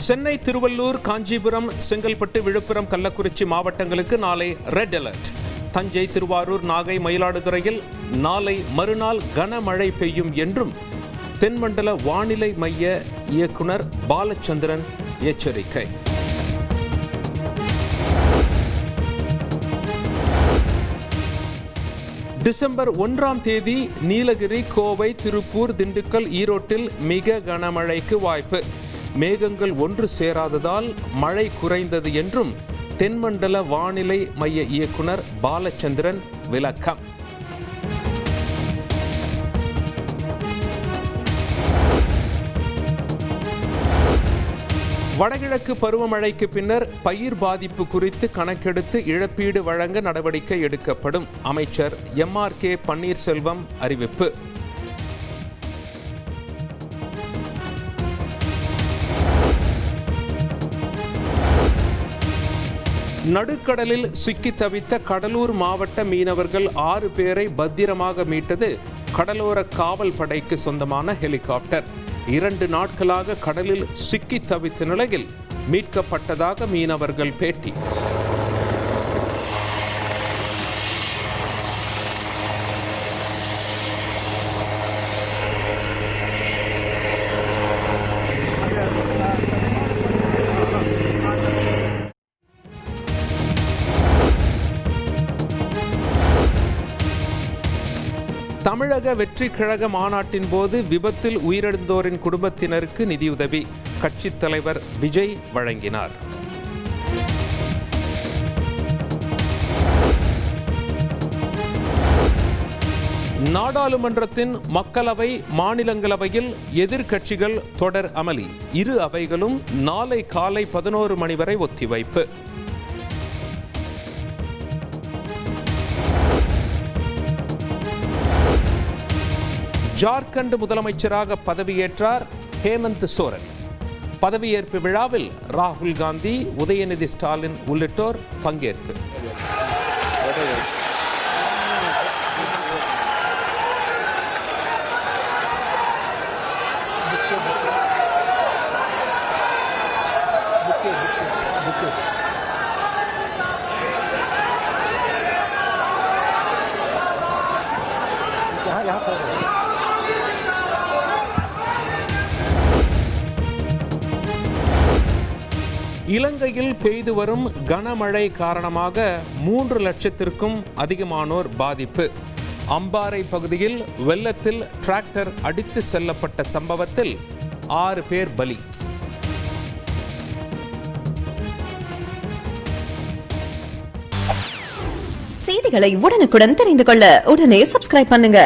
சென்னை, திருவள்ளூர், காஞ்சிபுரம், செங்கல்பட்டு, விழுப்புரம், கள்ளக்குறிச்சி மாவட்டங்களுக்கு நாளை red alert. Thanjai, Thiruvarur, Nagai, மயிலாடுதுறையில் நாளை மறுநாள் கனமழை பெய்யும் என்றும் தென்மண்டல வானிலை மைய இயக்குனர் பாலச்சந்திரன் எச்சரிக்கை. டிசம்பர் 1ஆம் தேதி நீலகிரி, கோவை, திருப்பூர், திண்டுக்கல், ஈரோட்டில் மிக கனமழைக்கு வாய்ப்பு. மேகங்கள் ஒன்று சேராததால் மழை குறைந்தது என்றும் தென்மண்டல வானிலை மைய இயக்குனர் பாலச்சந்திரன் விளக்கம். வடகிழக்கு பருவமழைக்கு பின்னர் பயிர் பாதிப்பு குறித்து கணக்கெடுத்து இழப்பீடு வழங்க நடவடிக்கை எடுக்கப்படும். அமைச்சர் MRK பன்னீர்செல்வம் அறிவிப்பு. நடுக்கடலில் சிக்கி தவித்த கடலூர் மாவட்ட மீனவர்கள் 6 பேரை பத்திரமாக மீட்டது கடலோர காவல் படைக்கு சொந்தமான ஹெலிகாப்டர். 2 நாட்களாக கடலில் சிக்கி தவித்த நிலையில் மீட்கப்பட்டதாக மீனவர்கள் பேட்டி. தமிழக வெற்றி கழக மாநாட்டின் போது விபத்தில் உயிரிழந்தோரின் குடும்பத்தினருக்கு நிதியுதவி கட்சித் தலைவர் விஜய் வழங்கினார். நாடாளுமன்றத்தின் மக்களவை, மாநிலங்களவையில் எதிர்க்கட்சிகள் தொடர் அமளி. இரு அவைகளும் நாளை காலை 11 மணி வரை ஒத்திவைப்பு. ஜார்க்கண்ட் முதலமைச்சராக பதவியேற்றார் ஹேமந்த் சோரன். பதவியேற்பு விழாவில் ராகுல் காந்தி, உதயநிதி ஸ்டாலின் உள்ளிட்டோர் பங்கேற்பு. இலங்கையில் பெய்து வரும் கனமழை காரணமாக 3 லட்சத்திற்கும் அதிகமானோர் பாதிப்பு. அம்பாறை பகுதியில் வெள்ளத்தில் டிராக்டர் அடித்து செல்லப்பட்ட சம்பவத்தில் 6 பேர் பலி. செய்திகளை உடனுக்குடன் தெரிந்து கொள்ள உடனே சப்ஸ்கிரைப் பண்ணுங்க.